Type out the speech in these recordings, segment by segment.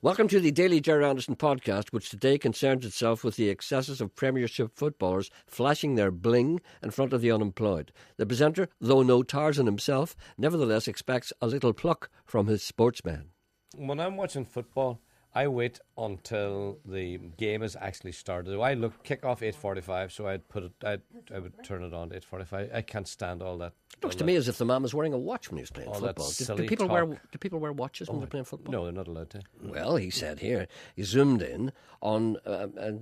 Welcome to the Daily Gerry Anderson podcast, which today concerns itself with the excesses of Premiership footballers flashing their bling in front of the unemployed. The presenter, though no Tarzan himself, nevertheless expects a little pluck from his sportsmen. When I'm watching football, I wait until the game is actually started. I look kick off 8:45, so I would turn it on 8:45. I can't stand all that. It looks to me as if the man was wearing a watch when he was playing football. Do people wear watches when they're playing football? No, they're not allowed to. Well, he said here, he zoomed in on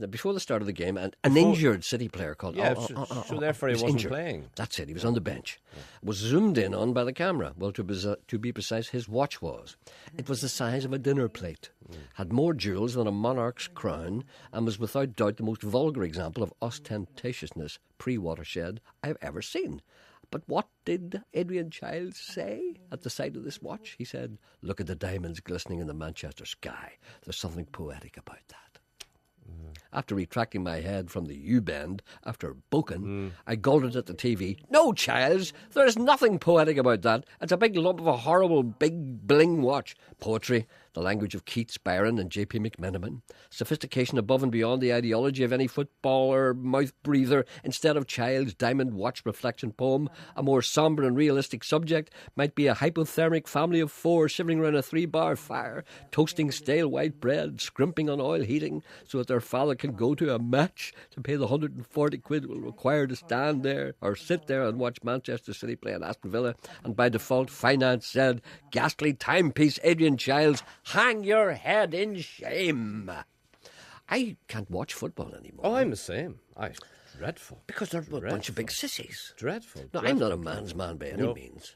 before the start of the game, and an injured City player called. So therefore he wasn't injured. playing. That's it. He was on the bench. Was zoomed in on by the camera. Well, to be precise, his watch was. It was the size of a dinner plate. Had more jewels than a monarch's crown, and was without doubt the most vulgar example of ostentatiousness pre-watershed I've ever seen. But what did Adrian Childs say at the sight of this watch? He said, "Look at the diamonds glistening in the Manchester sky. There's something poetic about that." After retracting my head from the U-bend after Boken, I guldered at the TV. "No, Childs, there's nothing poetic about that. It's a big lump of a horrible big bling watch. Poetry, the language of Keats, Byron and J.P. McMenamin. Sophistication above and beyond the ideology of any footballer mouth-breather. Instead of Childs' diamond watch reflection poem, a more sombre and realistic subject might be a hypothermic family of four shivering around a 3-bar fire, toasting stale white bread, scrimping on oil heating, so that their father can go to a match to pay the 140 quid will require to stand there or sit there and watch Manchester City play at Aston Villa, and by default finance said, ghastly timepiece Adrian Childs, hang your head in shame." I can't watch football anymore. Oh, I'm the same. Dreadful. Because they're a bunch of big sissies. Dreadful. No, I'm not a man's man by any means.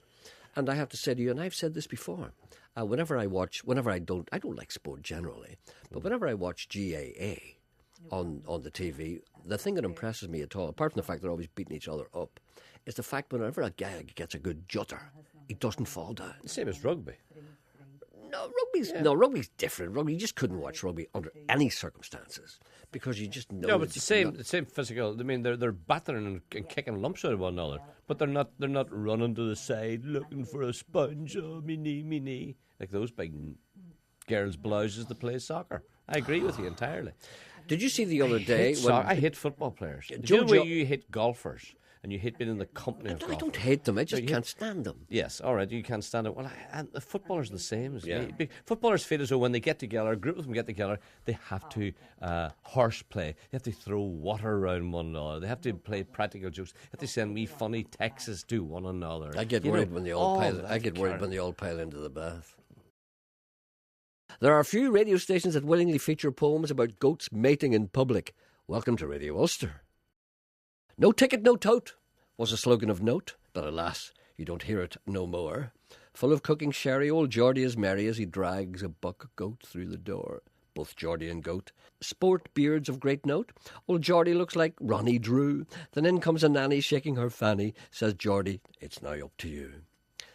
And I have to say to you, and I've said this before, whenever I don't like sport generally, but whenever I watch GAA on the TV, the thing that impresses me at all, apart from the fact they're always beating each other up, is the fact whenever a guy gets a good jutter, he doesn't fall down. The same as rugby. Rugby's different. Rugby, you just couldn't watch rugby under any circumstances because you just know. No, but it's the same physical. I mean, they're battering and kicking lumps out of one another, but they're not running to the side looking for a sponge. Oh, me knee, like those big girls' blouses that play soccer. I agree with you entirely. Did you see the other day I hate football players? Do you know where you hate golfers? And you hate being in the company of golfers. I don't hate them, I just can't stand them. Yes, all right, you can't stand it. Well, and the footballers are the same as me. Footballers feel as though when they get together, a group of them get together, they have to horseplay. They have to throw water around one another. They have to play practical jokes. They have to send me funny texts to one another. I get worried when they all pile into the bath. There are a few radio stations that willingly feature poems about goats mating in public. Welcome to Radio Ulster. "No ticket, no tote" was a slogan of note, but alas, you don't hear it no more. Full of cooking sherry, old Geordie is merry as he drags a buck goat through the door. Both Geordie and goat sport beards of great note. Old Geordie looks like Ronnie Drew. Then in comes a nanny shaking her fanny. Says Geordie, "It's now up to you."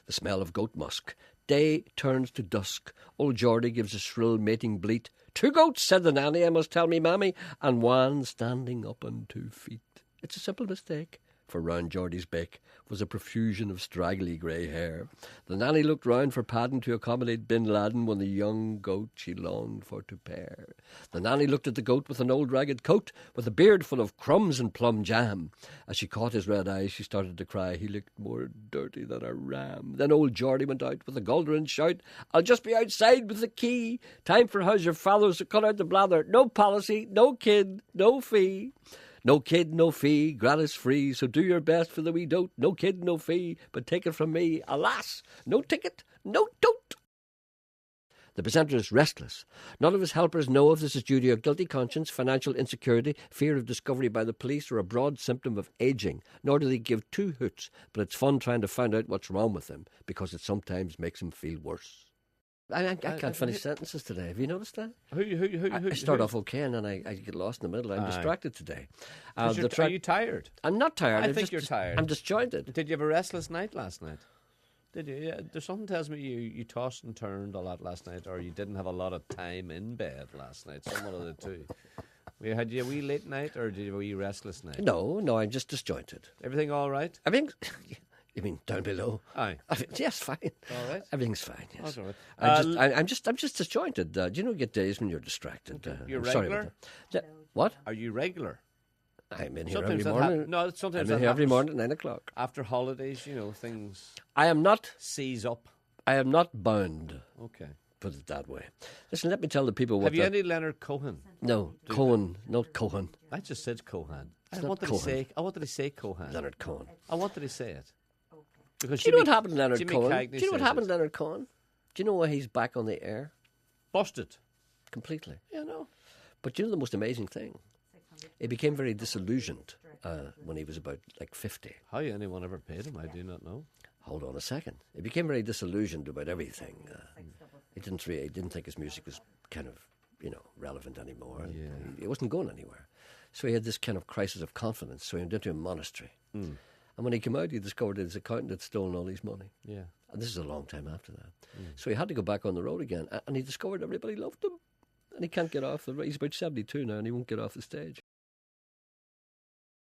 The smell of goat musk. Day turns to dusk. Old Geordie gives a shrill mating bleat. "Two goats," said the nanny, "I must tell me mammy," and one standing up on 2 feet. It's a simple mistake, for round Geordie's beck was a profusion of straggly grey hair. The nanny looked round for padding to accommodate Bin Laden when the young goat she longed for to pair. The nanny looked at the goat with an old ragged coat, with a beard full of crumbs and plum jam. As she caught his red eyes, she started to cry. He looked more dirty than a ram. Then old Geordie went out with a Guldered shout. "I'll just be outside with the key. Time for how's your father, so cut out the blather. No policy, no kid, no fee. No kid, no fee, gratis free, so do your best for the wee dote. No kid, no fee, but take it from me. Alas, no ticket, no dote." The presenter is restless. None of his helpers know if this is due to a guilty conscience, financial insecurity, fear of discovery by the police, or a broad symptom of ageing. Nor do they give two hoots, but it's fun trying to find out what's wrong with him, because it sometimes makes him feel worse. I can't finish sentences today. Have you noticed that? I start off okay and then I get lost in the middle. I'm distracted today. Are you tired? I'm not tired. I think you're tired. I'm disjointed. Did you have a restless night last night? Did you? Yeah, there's something tells me you tossed and turned a lot last night, or you didn't have a lot of time in bed last night. Some of the two. Had you a wee late night, or did you have a wee restless night? No, I'm just disjointed. Everything all right? Everything. You mean down below? Aye. Yes, fine. All right. Everything's fine, yes. That's all right. I'm just disjointed. Do you know you get days when you're distracted? You're I'm sorry regular? about that. What? Are you regular? I'm in here Sometimes every that morning. sometimes I'm in that here every happens. morning at 9 o'clock. After holidays, things I am not seize up. bound, Okay. put it that way. Listen, let me tell the people what Have you any Leonard Cohen? No, Cohen, not Cohen. I just said Cohen. I not wanted Cohen. to say Cohen. Leonard Cohen. I wanted to say it. Because Do you know what happened to Leonard Jimmy Cohen? Cagney Do you know what says happened it. to Leonard Cohen? Do you know why he's back on the air? Busted. Completely. Yeah, no. But you know the most amazing thing? He became very disillusioned when he was about 50. How anyone ever paid him, I do not know. Hold on a second. He became very disillusioned about everything. He didn't think his music was kind of, relevant anymore. Yeah. He wasn't going anywhere. So he had this kind of crisis of confidence. So he went into a monastery. Mm. And when he came out, he discovered that his accountant had stolen all his money. Yeah. And this is a long time after that. So he had to go back on the road again. And he discovered everybody loved him. And he can't get off he's about 72 now, and he won't get off the stage.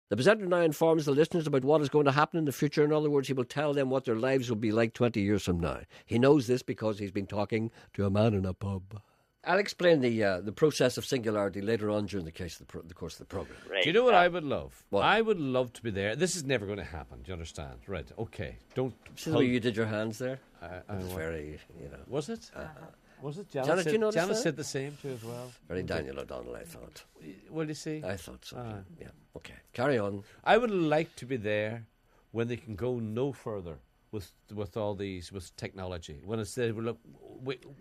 The presenter now informs the listeners about what is going to happen in the future. In other words, he will tell them what their lives will be like 20 years from now. He knows this because he's been talking to a man in a pub. I'll explain the process of singularity later on during the course of the program. Right. Do you know what I would love? What? I would love to be there. This is never going to happen. Do you understand? Right. Okay. Don't. See the way you did your hands there? I It's very, Was it? Was it? Janet, do you notice Janet that? said the same too as well. very Daniel O'Donnell, I thought. What do you see? I thought so. Yeah. Okay. Carry on. I would like to be there when they can go no further with all these with technology. When it's there, look,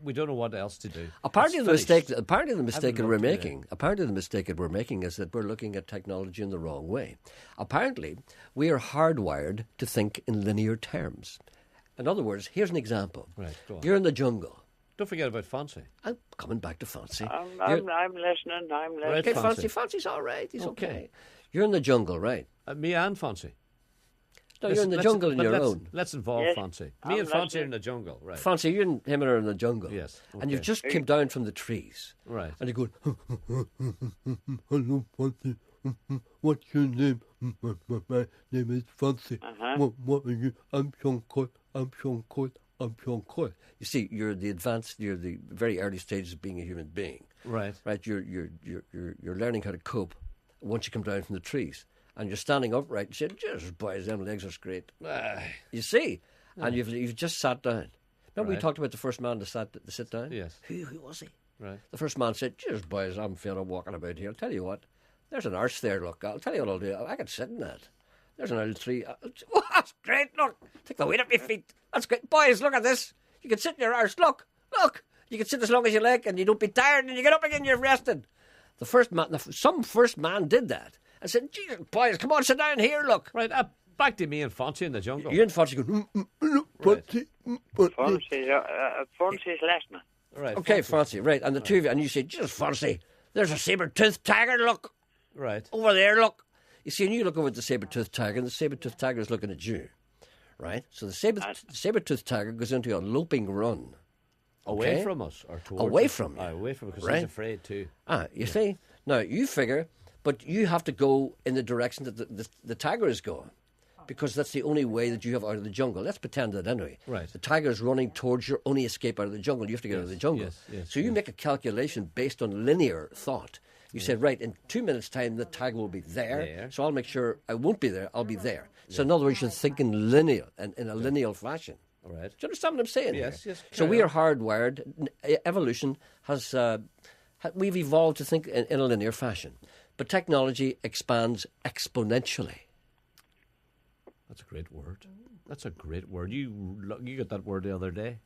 we don't know what else to do. Apparently It's the finished. mistake that love we're to do making. Apparently the mistake that we're making is that we're looking at technology in the wrong way. Apparently, we are hardwired to think in linear terms. In other words, here's an example. Right, go on. You're in the jungle. Don't forget about Fonzie. I'm coming back to Fancy. I'm listening. I'm listening. Right. Okay, Fancy. Fancy's all right. He's okay. Okay. You're in the jungle, right? Me and Fonzie. No, you're in the jungle on your own. Let's involve Yes, Fonzie. I'm Me and Fonzie are listening. in the jungle, right? Fancy, you and him are in the jungle. Yes, And you've okay. just came down from the trees. Right. And you're going, hello, Fancy. What's your name? My name is Fancy. What are you? I'm Sean Coyle. I'm Sean Coyle. I'm Sean Coyle. You see, you're the very early stages of being a human being. Right. Right? You're learning how to cope once you come down from the trees. And you're standing upright and saying, "Jesus, boys, them legs are straight." You see, and you've just sat down. Remember we Right. talked about the first man to sit down? Yes. Who was he? Right. The first man said, "Jesus, boys, I'm feeling walking about here. I'll tell you what, there's an arch there, look. I'll tell you what I'll do. I can sit in that. There's an old tree. Oh, that's great, look. Take the weight off my feet. That's great. Boys, look at this. You can sit in your arch. Look. You can sit as long as you like and you don't be tired and you get up again, you're rested." Some first man did that. I said, "Jesus, boys, come on, sit down here, look." Right. Back to me and Fonzie in the jungle. You and Fancy go, Fancy. Fonzie's listening. Right. Okay, Fonzie. Fancy, right. And the two of you, and you say, "Jesus, Fancy, there's a saber-toothed tiger, look. Right. Over there, look." You see, and you look over at the saber-toothed tiger, and the saber-toothed tiger is looking at you, right? So the saber-toothed tiger goes into a loping run. Away Okay. from us or towards Away us? from you. Away from us because Right. he's afraid too. You see? Now, you figure, but you have to go in the direction that the tiger is going, because that's the only way that you have out of the jungle. Let's pretend that anyway. Right. The tiger is running towards your only escape out of the jungle. You have to get out of the jungle. yes, So you make a calculation based on linear thought. You said, right, in 2 minutes' time, the tiger will be there. So I'll make sure I won't be there. I'll be there. So in other words, you're thinking linear, in a linear fashion. All right. Do you understand what I'm saying? Yes, here? yes, So carry we are on. hardwired. Evolution has. We've evolved to think in a linear fashion, but technology expands exponentially. That's a great word. That's a great word. You got that word the other day.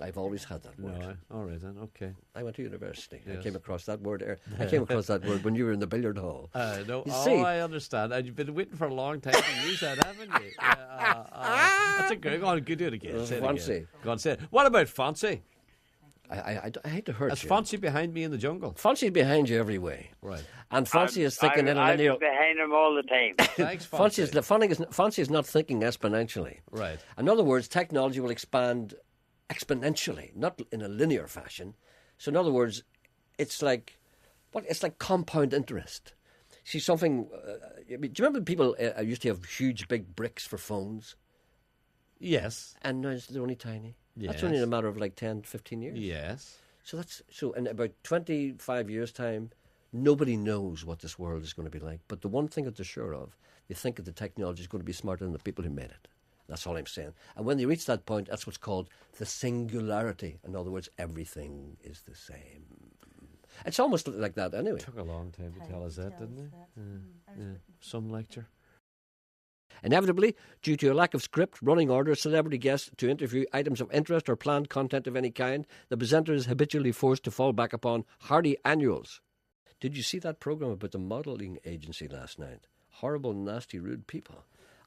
I've always had that word. No, all right then. Okay. I went to university. I Yes. came across that word. I came across that word when you were in the billiard hall. No. You Oh, see- I understand. And you've been waiting for a long time to use that, haven't you? That's a great. Go on, do it again. Say it Fancy. again. Go on, say it. What about Fonzie? I hate to hurt Is you. Fonzie behind me in the jungle? Fancy's behind you every way. Right. And Fancy is thinking in a I'm linear. behind him all the time. Thanks, Fancy Fonzie. is not thinking exponentially. Right. In other words, technology will expand exponentially, not in a linear fashion. So, in other words, it's like compound interest. See, something. Do you remember people used to have huge, big bricks for phones? Yes. And now they're only tiny. Yes. That's only in a matter of like 10, 15 years. Yes. So in about 25 years' time, nobody knows what this world is going to be like. But the one thing that they're sure of, they think that the technology is going to be smarter than the people who made it. That's all I'm saying. And when they reach that point, that's what's called the singularity. In other words, everything is the same. It's almost like that anyway. It took a long time to tell us that, didn't it? Yeah. Some lecture. Inevitably, due to a lack of script, running order, celebrity guests to interview, items of interest or planned content of any kind, the presenter is habitually forced to fall back upon hardy annuals. Did you see that programme about the modelling agency last night? Horrible, nasty, rude people.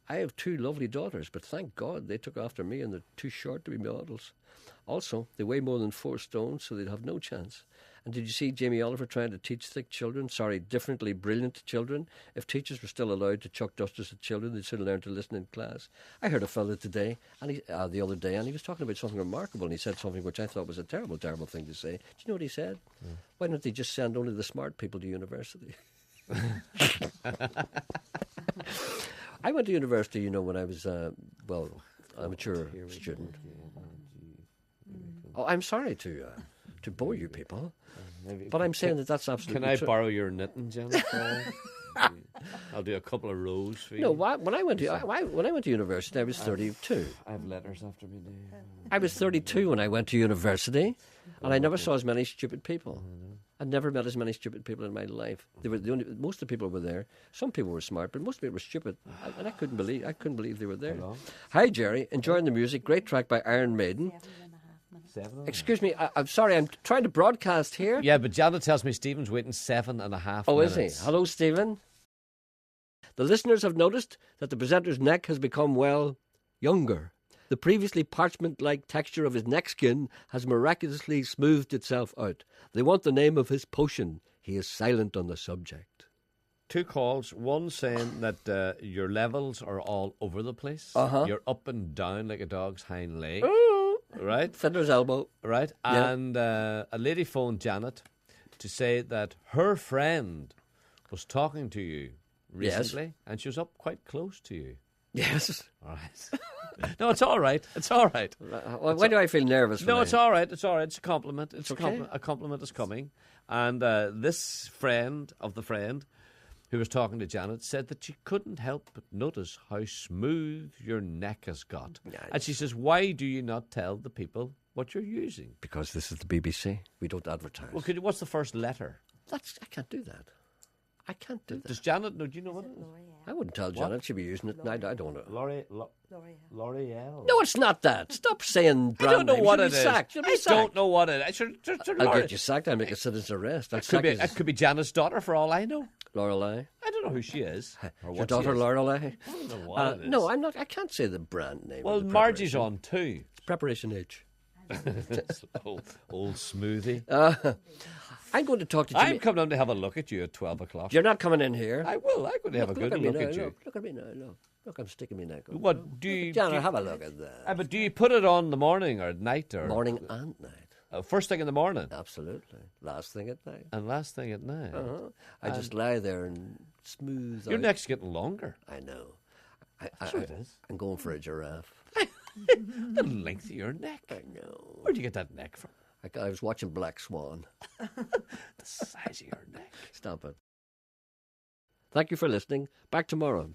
I have 2 lovely daughters, but thank God they took after me and they're too short to be models. Also, they weigh more than 4 stones, so they'd have no chance. And did you see Jamie Oliver trying to teach differently brilliant children? If teachers were still allowed to chuck dusters at children, they'd soon learn to listen in class. I heard a fellow today, and the other day, and he was talking about something remarkable, and he said something which I thought was a terrible, terrible thing to say. Do you know what he said? Why don't they just send only the smart people to university? I went to university, when I was, a mature student. Oh, I'm sorry to bore you people, but I'm saying that's absolutely true. Can I borrow your knitting, Janet? I'll do a couple of rows for you. No, when I went to university, I was 32. I have letters after me now. I was 32 when I went to university, and I never saw as many stupid people. I'd never met as many stupid people in my life. Most of the people were there. Some people were smart, but most people were stupid, and I couldn't believe they were there. Hello. Hi, Jerry. Enjoying the music. Great track by Iron Maiden. Excuse me, I'm sorry, I'm trying to broadcast here. Yeah, but Janet tells me Stephen's waiting 7.5 minutes. Oh, is he? Hello, Stephen. The listeners have noticed that the presenter's neck has become, younger. The previously parchment-like texture of his neck skin has miraculously smoothed itself out. They want the name of his potion. He is silent on the subject. 2 calls, one saying that your levels are all over the place. You're up and down like a dog's hind leg. Right? Fiddler's elbow. Right? Yeah. And a lady phoned Janet to say that her friend was talking to you recently, and she was up quite close to you. Yes. All right. No, it's all right. It's all right. Why do I feel nervous? No, it's all right. It's all right. It's a compliment. It's okay. A compliment is coming. And this friend of the friend who was talking to Janet said that she couldn't help but notice how smooth your neck has got. Yeah, and she says, why do you not tell the people what you're using? Because this is the BBC. We don't advertise. Well, what's the first letter? I can't do that. I can't do that. Does Janet know? Do you know what it is? I wouldn't tell Janet. She'd be using it. I don't know. L'Oreal. No, it's not that. Stop saying brand I don't know names. what She'll it be is. sacked. I don't know what it is. I'll get you sacked. I'll make a citizen's arrest. It could be Janet's daughter for all I know. Lorelei. I don't know who she is. Or your daughter Lorelei? I don't know what it is. No, I'm not. I can't say the brand name. Well, Margie's on too. It's Preparation H. old smoothie. I'm going to talk to Jimmy. I'm coming down to have a look at you at 12 o'clock. You're not coming in here. I will. I'm going to have a good look at you. Look at me now. Look, I'm sticking my neck up. What do you... Janet, have a look at that. But do you put it on in the morning or at night? Or morning and night. First thing in the morning? Absolutely. Last thing at night. And last thing at night? I just lie there and smooth Your neck's getting longer. I know. Sure it is. I'm going for a giraffe. The length of your neck. I know. Where'd you get that neck from? I was watching Black Swan. The size of your neck. Stop it. Thank you for listening. Back tomorrow.